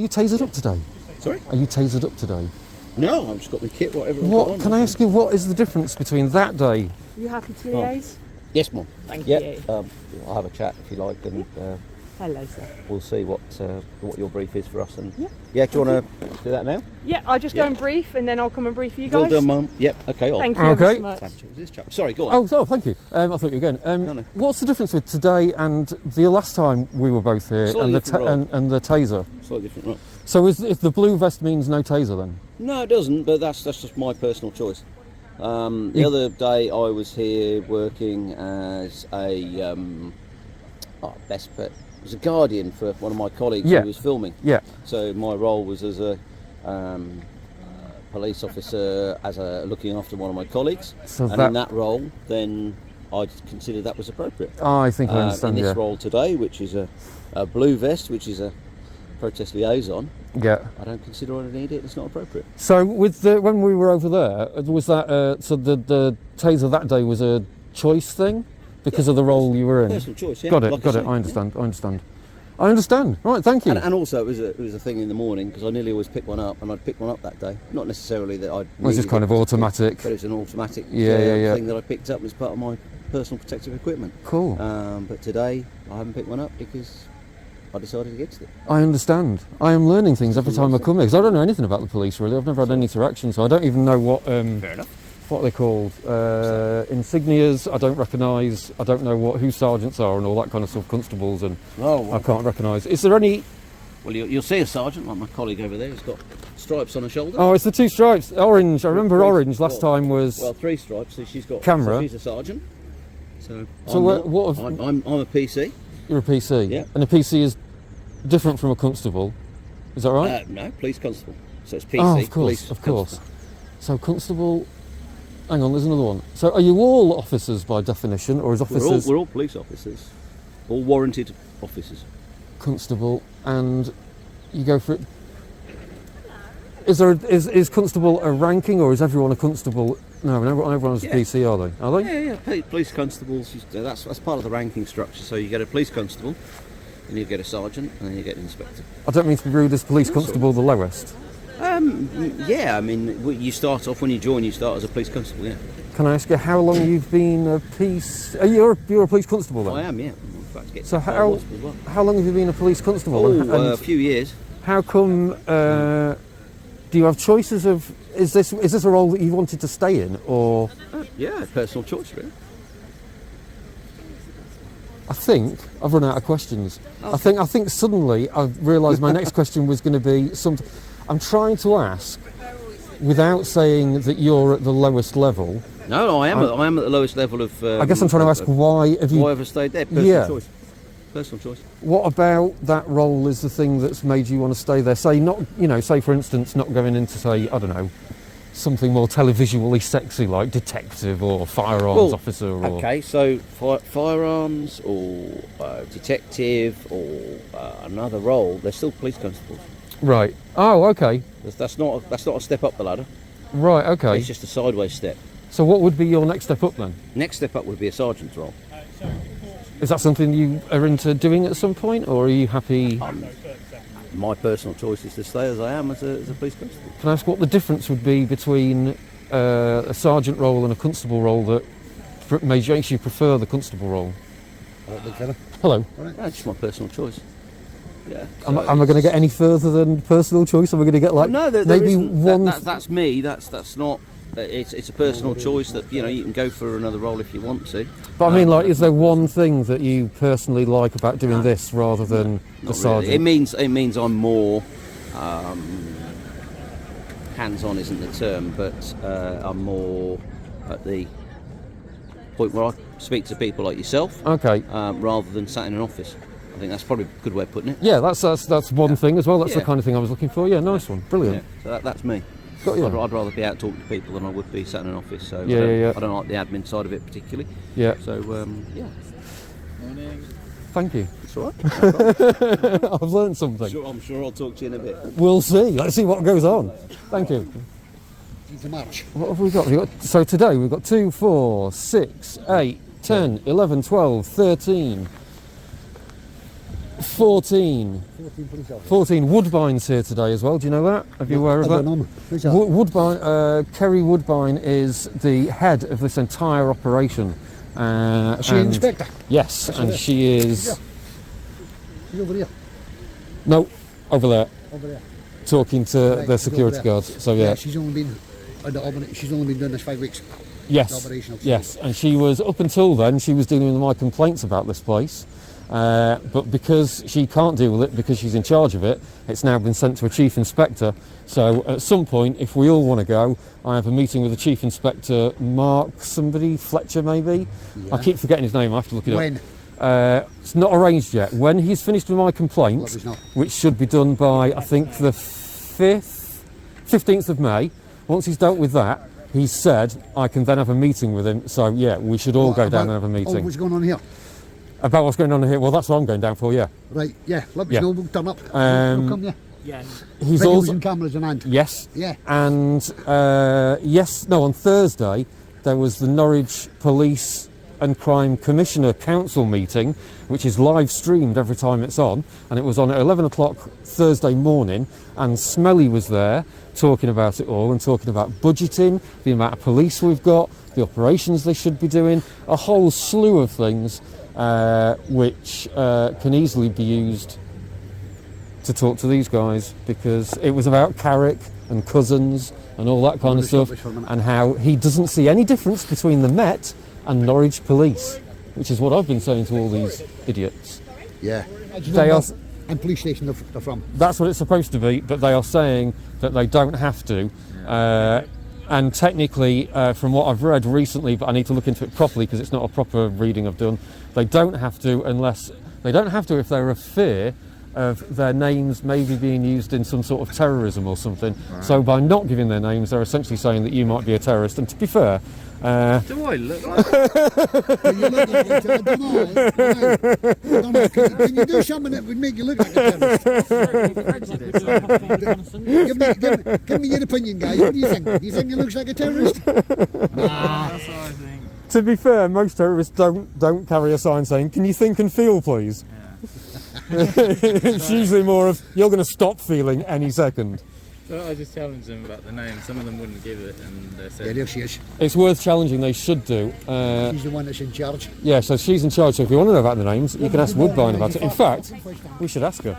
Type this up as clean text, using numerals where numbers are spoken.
you tasered up today? Sorry? Are you tasered up today? No, I've just got my kit, whatever. What, can I ask you, what is the difference between that day? Are you happy to liaise? Yes, Mum. Thank Yeah, you. I'll have a chat if you like, and Hello, sir. we'll see what your brief is for us. And Yeah. do you want to do that now? Yeah, I'll just go and brief, and then I'll come and brief you guys. Well done, Mum. Yep. Okay. Thank you Okay. so much. This chap. Sorry, go on. Oh, thank you. I thought you were going. No. What's the difference with today and the last time we were both here, Slightly and the different role. and the taser? Slightly different, right? So if the blue vest means no taser then? No, it doesn't. But that's just my personal choice. The other day I was here working as a best bet. I was a guardian for one of my colleagues who was filming. Yeah. So my role was as a police officer, looking after one of my colleagues. So in that role, then I considered that was appropriate. I think I understand. In this role today, which is a blue vest, which is a protest liaison. Yeah. I don't consider I need it. It's not appropriate. So with when we were over there, was that so the taser that day was a choice thing because of the role you were in? Personal choice. Yeah. Got it. Like Got I it. say, I understand. I understand. I understand. Right. Thank you. And also it was a thing in the morning because I nearly always pick one up, and I'd pick one up that day. Not necessarily that I'd. It was just kind of automatic. But it's an automatic Yeah. thing that I picked up as part of my personal protective equipment. Cool. But today I haven't picked one up because I decided against it. I understand. I am learning things every time I come here because I don't know anything about the police really. I've never had any interaction, so I don't even know what Fair enough. what they're called. Insignias I don't recognise. I don't know who sergeants are and all that kind of stuff. Constables and I can't recognise. Is there any? Well, you'll see a sergeant like my colleague over there. He's got stripes on her shoulder. Oh, it's the two stripes. Orange. I remember orange last time was. Well, three stripes. So she's got camera. So she's a sergeant. So I'm a PC. You're a PC. Yeah. And a PC is different from a constable. Is that right? No, police constable. So it's PC. Oh, of course, police of course. constable. So constable. Hang on, there's another one. So are you all officers by definition, or is officers? We're all police officers, all warranted officers. Constable, and you go for it. Is constable a ranking, or is everyone a constable? No, everyone's a PC, are they? Are they? Yeah. Police constables. That's part of the ranking structure. So you get a police constable, then you get a sergeant, and then you get an inspector. I don't mean to be rude. Is police constable the lowest? Yeah. I mean, you start off when you join. You start as a police constable. Yeah. Can I ask you how long you've been a police? You're a police constable then? I am. Yeah. I'm about to get So quite lost as well. how long have you been a police constable? And a few years. how come? Do you have choices of? Is this a role that you wanted to stay in, or? Yeah, personal choice, really. I think I've run out of questions. Okay. I think suddenly I've realised my next question was going to be something. I'm trying to ask without saying that you're at the lowest level. No, I am at the lowest level of. I guess I'm trying to ask why have you? Why have I stayed there? Personal choice. Personal choice. What about that role is the thing that's made you want to stay there? Say say for instance, not going into say I don't know, something more televisually sexy like detective or firearms officer. Or okay, so firearms or detective or another role, they're still police constables. Right. Oh, okay. That's not a step up the ladder. Right. Okay. It's just a sideways step. So what would be your next step up then? Next step up would be a sergeant's role. Is that something you are into doing at some point, or are you happy? My personal choice is to stay as I am as a police constable. Can I ask what the difference would be between a sergeant role and a constable role that makes you prefer the constable role? Big fella. Hello. That's just my personal choice. Yeah. Am I going to get any further than personal choice? Am I going to get like maybe one? That's me. That's not. It's a personal choice that you can go for another role if you want to. But I mean, is there one thing that you personally like about doing this rather than the sergeant? Really. It means I'm more hands-on isn't the term, but I'm more at the point where I speak to people like yourself. Okay. Rather than sat in an office. I think that's probably a good way of putting it. Yeah, that's one thing as well. That's the kind of thing I was looking for. Yeah, nice one, brilliant. Yeah. So that's me. Got you. I'd rather be out talking to people than I would be sat in an office. So I don't like the admin side of it particularly. Yeah. So yeah. Morning. Thank you. It's all right. I've learned something. I'm sure I'll talk to you in a bit. We'll see. Let's see what goes on. Thank you. What have we got? So today we've got 2, 4, 6, 8, 10, 11, 12, 13. 14. 14 police officers. 14. Woodbine's here today as well. Do you know that? Are you aware of I that? don't know. Who's that? Woodbine, Kerry Woodbine is the head of this entire operation. Is she an and- inspector? Yes, and she is. She's over here. No, over there, Over there. talking to Right, the she's security over there. guards. So yeah, She's only been doing this 5 weeks. yes, operational. yes, and she was up until then. She was dealing with my complaints about this place, but because she can't deal with it because she's in charge of it, it's now been sent to a chief inspector. So at some point, if we all want to go, I have a meeting with the chief inspector, Mark somebody, Fletcher maybe. I keep forgetting his name. I have to look it up. When? It's not arranged yet. When he's finished with my complaints, Well, it's not. which should be done by, I think, the 15th of May, once he's dealt with that, he said I can then have a meeting with him. So, yeah, we should all go down and have a Oh, meeting. what's going on here? About what's going on here? Well, that's what I'm going down for, yeah. Right, yeah, let me Yeah. know, we'll turn up. Um, We'll come, yeah. He's Videos also... and cameras in hand. Yes. Yeah. And, on Thursday, there was the Norwich Police and Crime Commissioner Council meeting, which is live streamed every time it's on, and it was on at 11 o'clock Thursday morning, and Smelly was there talking about it all and talking about budgeting, the amount of police we've got, the operations they should be doing, a whole slew of things which can easily be used to talk to these guys, because it was about Carrick and Cousins and all that kind of stuff, and how he doesn't see any difference between the Met and Norwich Police, which is what I've been saying to all these idiots. Yeah. They are, And police station they're from. that's what it's supposed to be, but they are saying that they don't have to. And technically, from what I've read recently, but I need to look into it properly because it's not a proper reading I've done, they don't have to if they're a fear of their names maybe being used in some sort of terrorism or something. Right. So by not giving their names, they're essentially saying that you might be a terrorist. And to be fair, do I look like You look like it, I don't know. I don't know. Can you do something that would make you look like a terrorist? Give me your opinion, guys. What do you think? Do you think he looks like a terrorist? That's what I think. to be fair, most terrorists don't carry a sign saying, "Can you think and feel, please?" It's usually more of, "You're going to stop feeling any second." So I just challenged them about the name. Some of them wouldn't give it, and they Yeah, said, there she is. It's worth challenging. They should do. She's the one that's in charge. Yeah, so she's in charge. So if you want to know about the names, you can ask Woodbine about it. In fact, we should ask her.